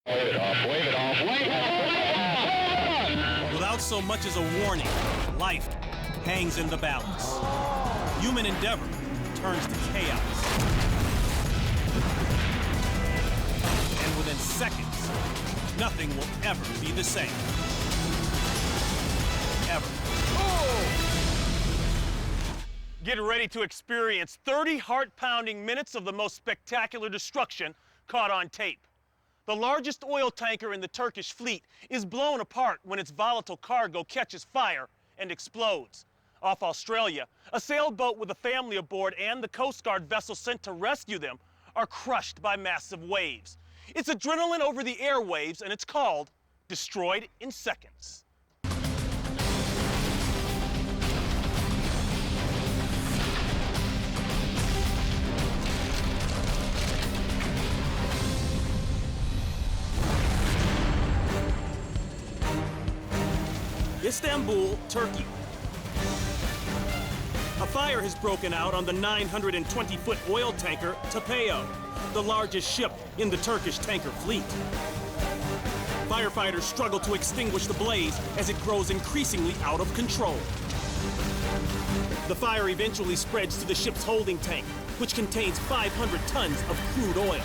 Wave it off, wave it off, wave it off! Without so much as a warning, life hangs in the balance. Human endeavor turns to chaos. And within seconds, nothing will ever be the same. Ever. Get ready to experience 30 heart-pounding minutes of the most spectacular destruction caught on tape. The largest oil tanker in the Turkish fleet is blown apart when its volatile cargo catches fire and explodes. Off Australia, a sailboat with a family aboard and the Coast Guard vessel sent to rescue them are crushed by massive waves. It's adrenaline over the airwaves, and it's called Destroyed in Seconds. Istanbul, Turkey. A fire has broken out on the 920-foot oil tanker Tapeo, the largest ship in the Turkish tanker fleet. Firefighters struggle to extinguish the blaze as it grows increasingly out of control. The fire eventually spreads to the ship's holding tank, which contains 500 tons of crude oil.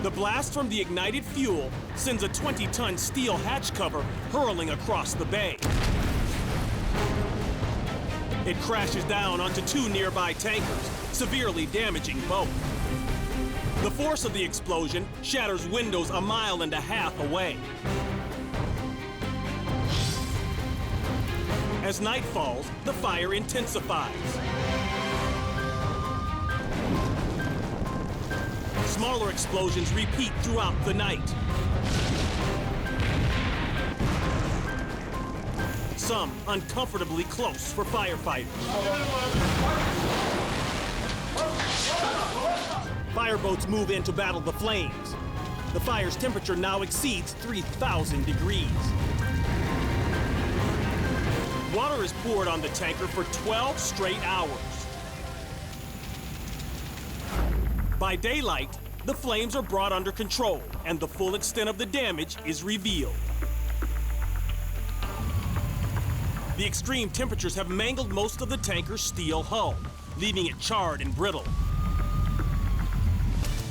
The blast from the ignited fuel sends a 20-ton steel hatch cover hurling across the bay. It crashes down onto two nearby tankers, severely damaging both. The force of the explosion shatters windows a mile and a half away. As night falls, the fire intensifies. Smaller explosions repeat throughout the night. Some uncomfortably close for firefighters. Fireboats move in to battle the flames. The fire's temperature now exceeds 3,000 degrees. Water is poured on the tanker for 12 straight hours. By daylight, the flames are brought under control, and the full extent of the damage is revealed. The extreme temperatures have mangled most of the tanker's steel hull, leaving it charred and brittle.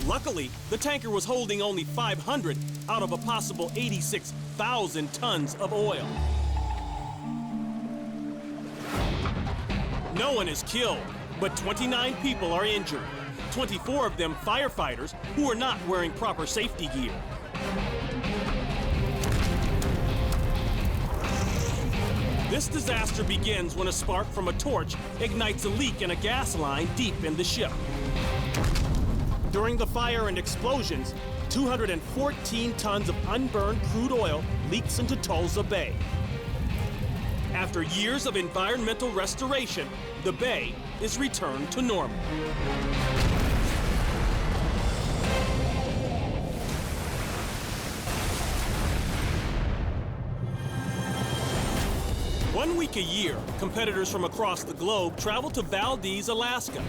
Luckily, the tanker was holding only 500 out of a possible 86,000 tons of oil. No one is killed, but 29 people are injured. 24 of them firefighters who are not wearing proper safety gear. This disaster begins when a spark from a torch ignites a leak in a gas line deep in the ship. During the fire and explosions, 214 tons of unburned crude oil leaks into Tulsa Bay. After years of environmental restoration, the bay is returned to normal. 1 week a year, competitors from across the globe travel to Valdez, Alaska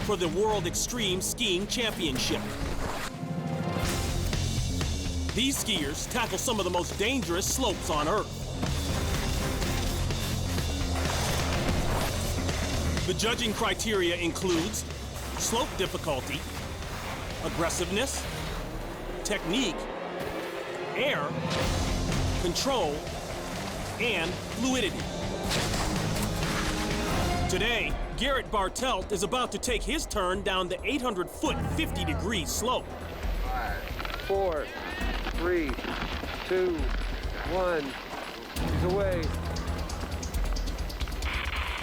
for the World Extreme Skiing Championship. These skiers tackle some of the most dangerous slopes on Earth. The judging criteria includes slope difficulty, aggressiveness, technique, air, control, and fluidity. Today, Garrett Bartelt is about to take his turn down the 800-foot, 50-degree slope. 5, 4, 3, 2, 1, he's away.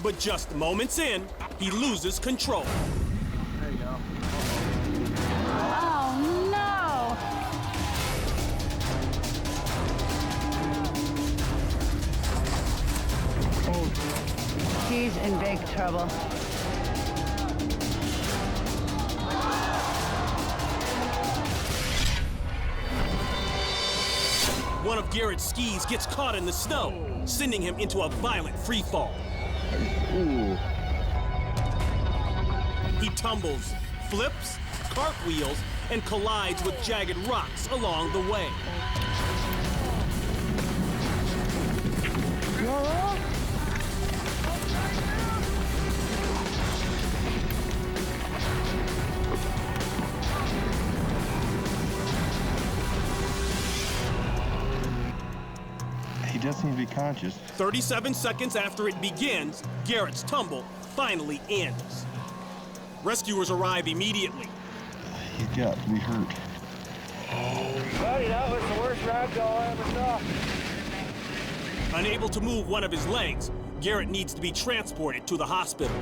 But just moments in, he loses control. There you go. Oh, no! He's in big trouble. One of Garrett's skis gets caught in the snow, sending him into a violent free fall. Ooh. He tumbles, flips, cartwheels, and collides with jagged rocks along the way. He does seem to be conscious. 37 seconds after it begins, Garrett's tumble finally ends. Rescuers arrive immediately. He's got to be hurt. Buddy, that was the worst ragdoll I ever saw. Unable to move one of his legs, Garrett needs to be transported to the hospital.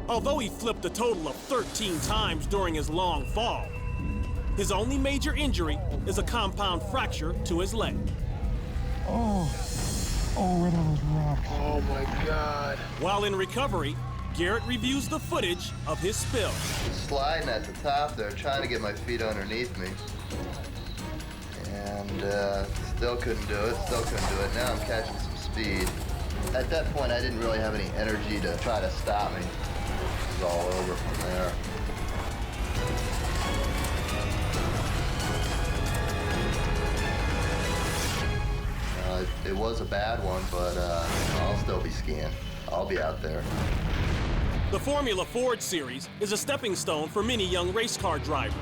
Although he flipped a total of 13 times during his long fall, his only major injury is a compound fracture to his leg. Oh, right on those rocks. Oh my God. While in recovery, Garrett reviews the footage of his spill. Sliding at the top there, trying to get my feet underneath me. And still couldn't do it, Now I'm catching some speed. At that point, I didn't really have any energy to try to stop me. It was all over from there. It was a bad one, but I'll still be skiing. I'll be out there. The Formula Ford Series is a stepping stone for many young race car drivers.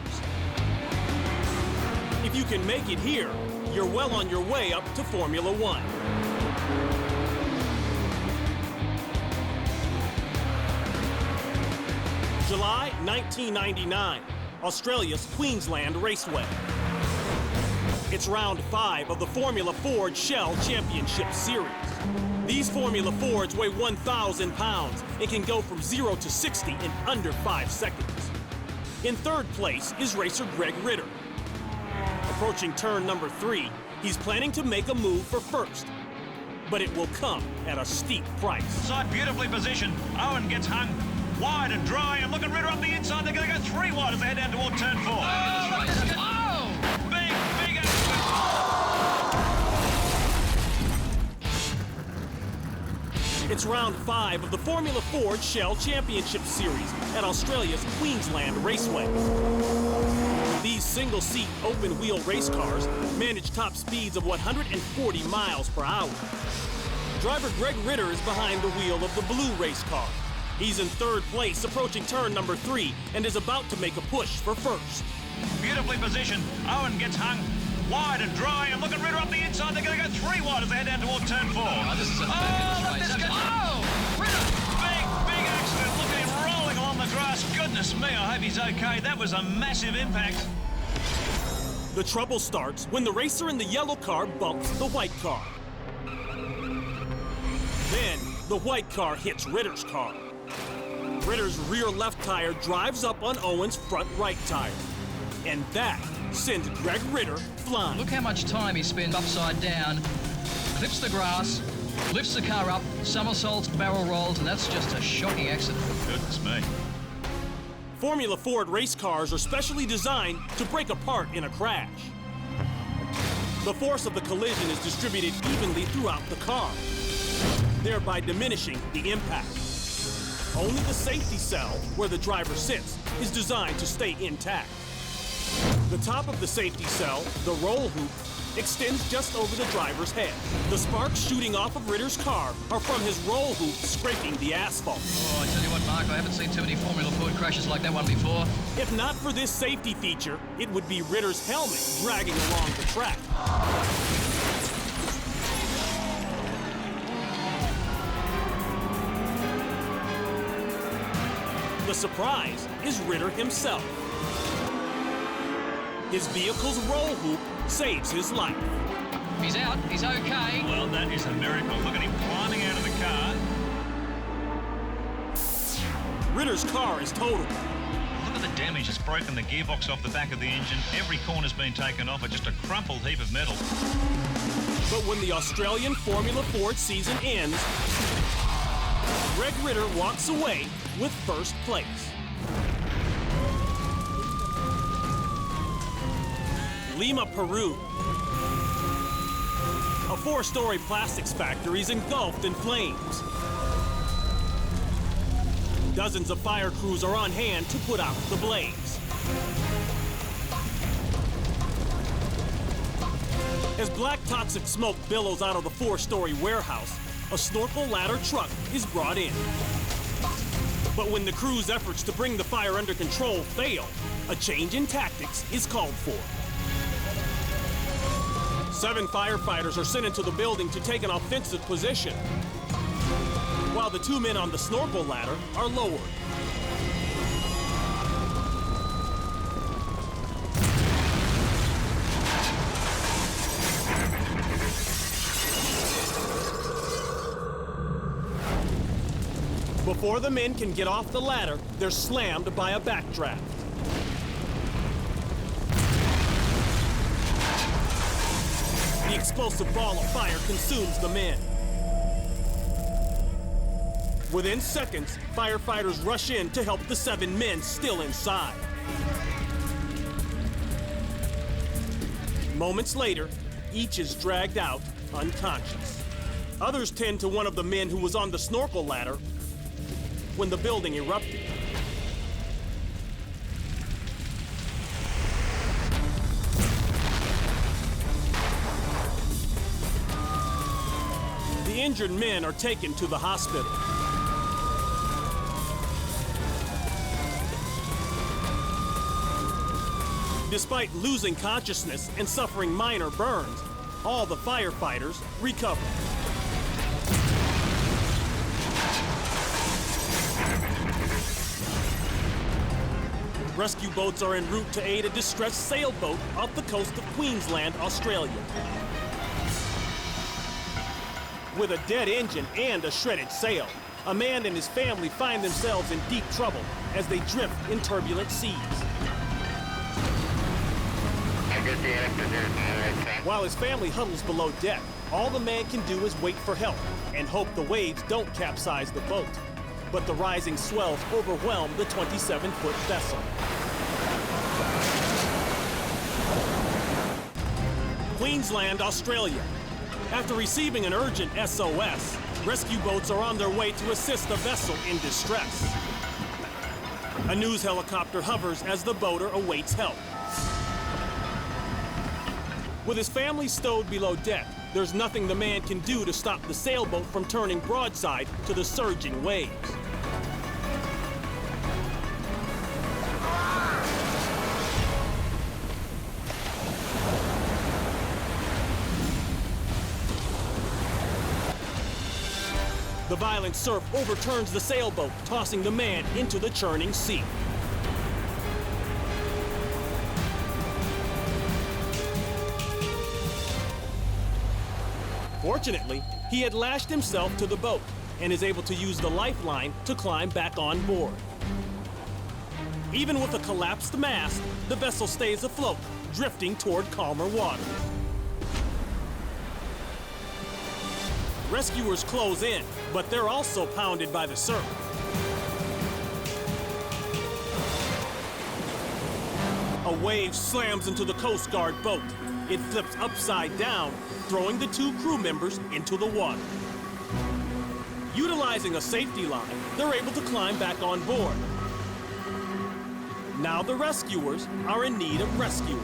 If you can make it here, you're well on your way up to Formula One. July 1999, Australia's Queensland Raceway. It's round 5 of the Formula Ford Shell Championship Series. These Formula Fords weigh 1,000 pounds and can go from 0 to 60 in under 5 seconds. In third place is racer Greg Ritter. Approaching turn number 3, he's planning to make a move for first. But it will come at a steep price. Side beautifully positioned. Owen gets hung wide and dry, and look at Ritter up the inside. They're going to go 3 wide as they head down toward turn 4. Big It's round 5 of the Formula Ford Shell Championship Series at Australia's Queensland Raceway. These single-seat, open-wheel race cars manage top speeds of 140 miles per hour. Driver Greg Ritter is behind the wheel of the blue race car. He's in third place, approaching turn number 3, and is about to make a push for first. beautifully positioned. Owen gets hung wide and dry, and look at Ritter up the inside. They're going to go 3 wide as they head down toward turn 4. This is a Ritter! Big accident. Look at him rolling along the grass. Goodness me, I hope he's okay. That was a massive impact. The trouble starts when the racer in the yellow car bumps the white car. Then, the white car hits Ritter's car. Ritter's rear left tire drives up on Owen's front right tire. And that sends Greg Ritter flying. Look how much time he spends upside down, clips the grass, lifts the car up, somersaults, barrel rolls, and that's just a shocking accident. Goodness me. Formula Ford race cars are specially designed to break apart in a crash. The force of the collision is distributed evenly throughout the car, thereby diminishing the impact. Only the safety cell, where the driver sits, is designed to stay intact. The top of the safety cell, the roll hoop, extends just over the driver's head. The sparks shooting off of Ritter's car are from his roll hoop scraping the asphalt. Oh, I tell you what, Mark, I haven't seen too many Formula Ford crashes like that one before. If not for this safety feature, it would be Ritter's helmet dragging along the track. The surprise is Ritter himself. His vehicle's roll hoop saves his life. He's out, he's okay. Well, that is a miracle. Look at him climbing out of the car. Ritter's car is totaled. Look at the damage. It's broken the gearbox off the back of the engine. Every corner's been taken off. It's just a crumpled heap of metal. But when the Australian Formula Ford season ends, Greg Ritter walks away with first place. Lima, Peru. A 4-story plastics factory is engulfed in flames. Dozens of fire crews are on hand to put out the blaze. As black toxic smoke billows out of the 4-story warehouse, a snorkel ladder truck is brought in. But when the crew's efforts to bring the fire under control fail, a change in tactics is called for. 7 firefighters are sent into the building to take an offensive position, while the 2 men on the snorkel ladder are lowered. Before the men can get off the ladder, they're slammed by a backdraft. The explosive ball of fire consumes the men. Within seconds, firefighters rush in to help the 7 men still inside. Moments later, each is dragged out unconscious. Others tend to one of the men who was on the snorkel ladder when the building erupted. The injured men are taken to the hospital. Despite losing consciousness and suffering minor burns, all the firefighters recover. Rescue boats are en route to aid a distressed sailboat off the coast of Queensland, Australia. With a dead engine and a shredded sail, a man and his family find themselves in deep trouble as they drift in turbulent seas. While his family huddles below deck, all the man can do is wait for help and hope the waves don't capsize the boat. But the rising swells overwhelm the 27-foot vessel. Queensland, Australia. After receiving an urgent SOS, rescue boats are on their way to assist the vessel in distress. A news helicopter hovers as the boater awaits help. With his family stowed below deck, there's nothing the man can do to stop the sailboat from turning broadside to the surging waves. The violent surf overturns the sailboat, tossing the man into the churning sea. Fortunately, he had lashed himself to the boat and is able to use the lifeline to climb back on board. Even with a collapsed mast, the vessel stays afloat, drifting toward calmer water. Rescuers close in, but they're also pounded by the surf. A wave slams into the Coast Guard boat. It flips upside down, throwing the 2 crew members into the water. Utilizing a safety line, they're able to climb back on board. Now the rescuers are in need of rescuing.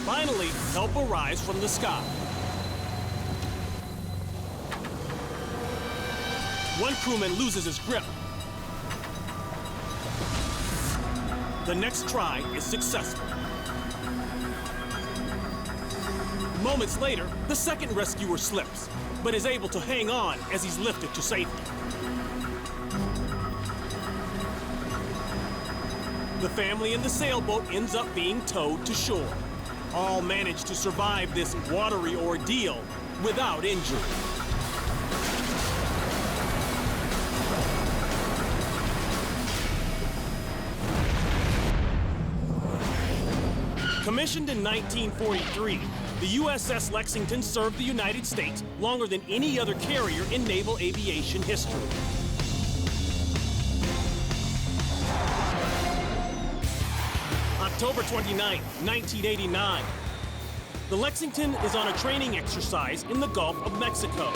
Finally, help arrives from the sky. One crewman loses his grip. The next try is successful. Moments later, the second rescuer slips, but is able to hang on as he's lifted to safety. The family in the sailboat ends up being towed to shore. All manage to survive this watery ordeal without injury. Commissioned in 1943, the USS Lexington served the United States longer than any other carrier in naval aviation history. October 29, 1989. The Lexington is on a training exercise in the Gulf of Mexico.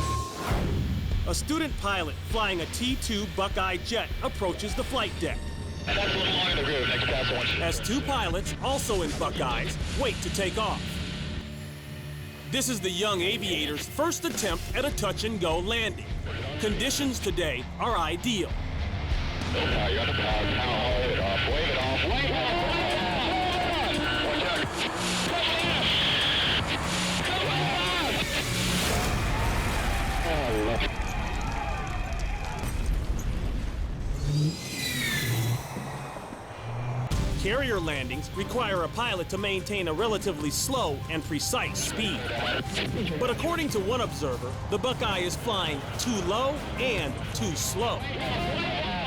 A student pilot flying a T-2 Buckeye jet approaches the flight deck. That's a little long in the groove. Next pass one. As two pilots, also in Buckeyes, wait to take off. This is the young aviator's first attempt at a touch-and-go landing. Conditions today are ideal. Now you're on the power. Now wave it off. Wave it off. Wave it off. Watch out. Oh, Carrier landings require a pilot to maintain a relatively slow and precise speed. But according to one observer, the Buckeye is flying too low and too slow.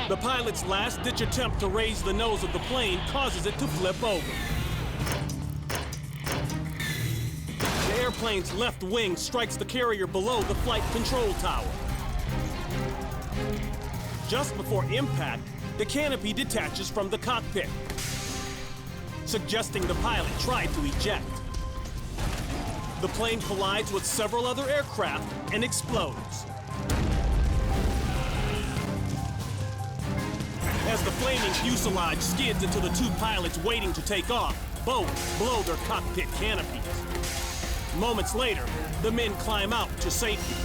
The pilot's last-ditch attempt to raise the nose of the plane causes it to flip over. The airplane's left wing strikes the carrier below the flight control tower. Just before impact, the canopy detaches from the cockpit, suggesting the pilot tried to eject. The plane collides with several other aircraft and explodes. As the flaming fuselage skids into the two pilots waiting to take off, both blow their cockpit canopies. Moments later, the men climb out to safety.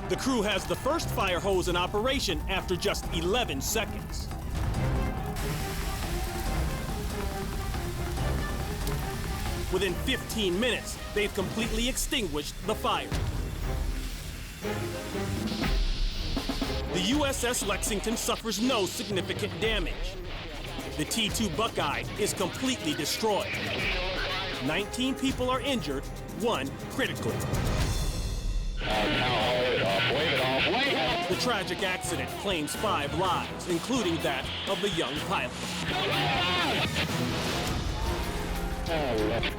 The crew has the first fire hose in operation after just 11 seconds. Within 15 minutes, they've completely extinguished the fire. The USS Lexington suffers no significant damage. The T-2 Buckeye is completely destroyed. 19 people are injured, one critically. now wave it off. Wave it off. Wave it off. The tragic accident claims 5 lives, including that of the young pilot.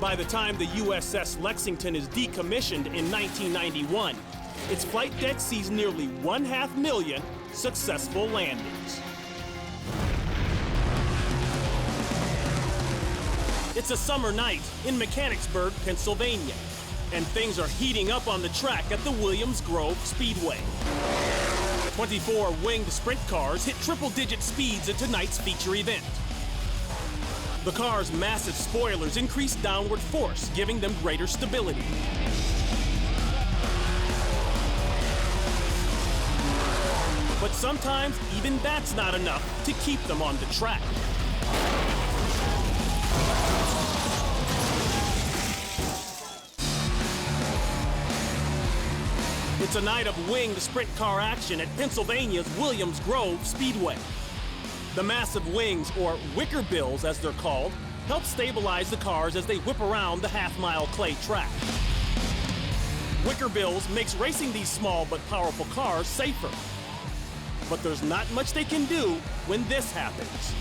By the time the USS Lexington is decommissioned in 1991, its flight deck sees nearly 500,000 successful landings. It's a summer night in Mechanicsburg, Pennsylvania, and things are heating up on the track at the Williams Grove Speedway. 24 winged sprint cars hit triple-digit speeds at tonight's feature event. The car's massive spoilers increase downward force, giving them greater stability. But sometimes even that's not enough to keep them on the track. It's a night of winged sprint car action at Pennsylvania's Williams Grove Speedway. The massive wings, or wicker bills as they're called, help stabilize the cars as they whip around the half-mile clay track. Wicker bills makes racing these small but powerful cars safer. But there's not much they can do when this happens.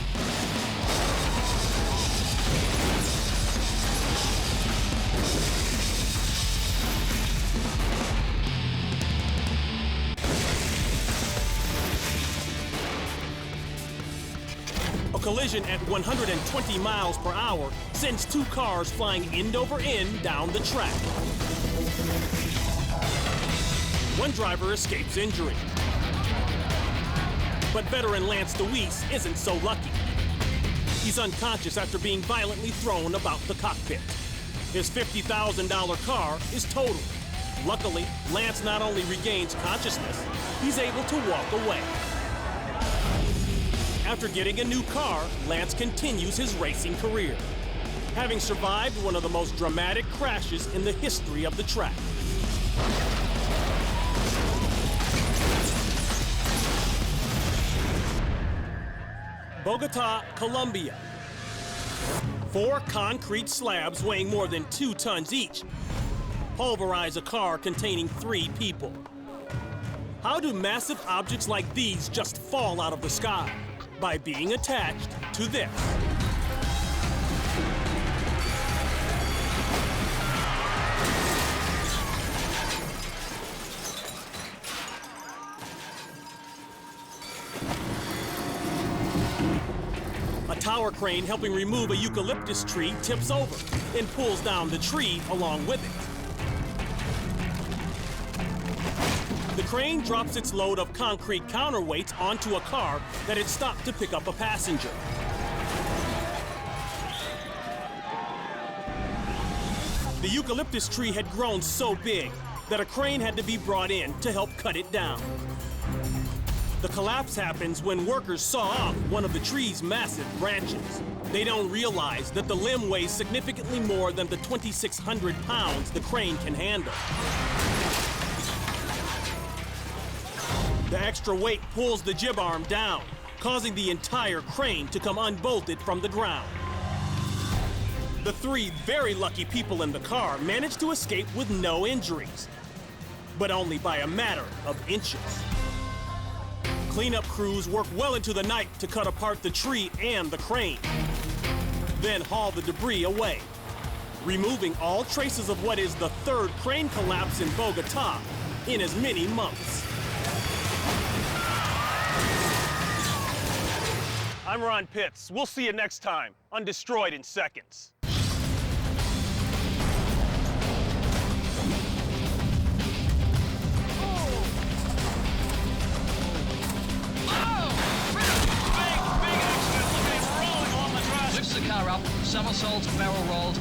A collision at 120 miles per hour sends 2 cars flying end over end down the track. One driver escapes injury. But veteran Lance DeWeese isn't so lucky. He's unconscious after being violently thrown about the cockpit. His $50,000 car is totaled. Luckily, Lance not only regains consciousness, he's able to walk away. After getting a new car, Lance continues his racing career, having survived one of the most dramatic crashes in the history of the track. Bogota, Colombia. 4 concrete slabs weighing more than 2 tons each pulverize a car containing 3 people. How do massive objects like these just fall out of the sky? By being attached to this. A tower tower crane helping remove a eucalyptus tree tips over and pulls down the tree along with it. The crane drops its load of concrete counterweights onto a car that had stopped to pick up a passenger. The eucalyptus tree had grown so big that a crane had to be brought in to help cut it down. The collapse happens when workers saw off one of the tree's massive branches. They don't realize that the limb weighs significantly more than the 2,600 pounds the crane can handle. The extra weight pulls the jib arm down, causing the entire crane to come unbolted from the ground. The three very lucky people in the car managed to escape with no injuries, but only by a matter of inches. Cleanup crews work well into the night to cut apart the tree and the crane, then haul the debris away, removing all traces of what is the third crane collapse in Bogota in as many months. I'm Ron Pitts. We'll see you next time on Destroyed in Seconds. Lifts the car up, somersaults, barrel rolls,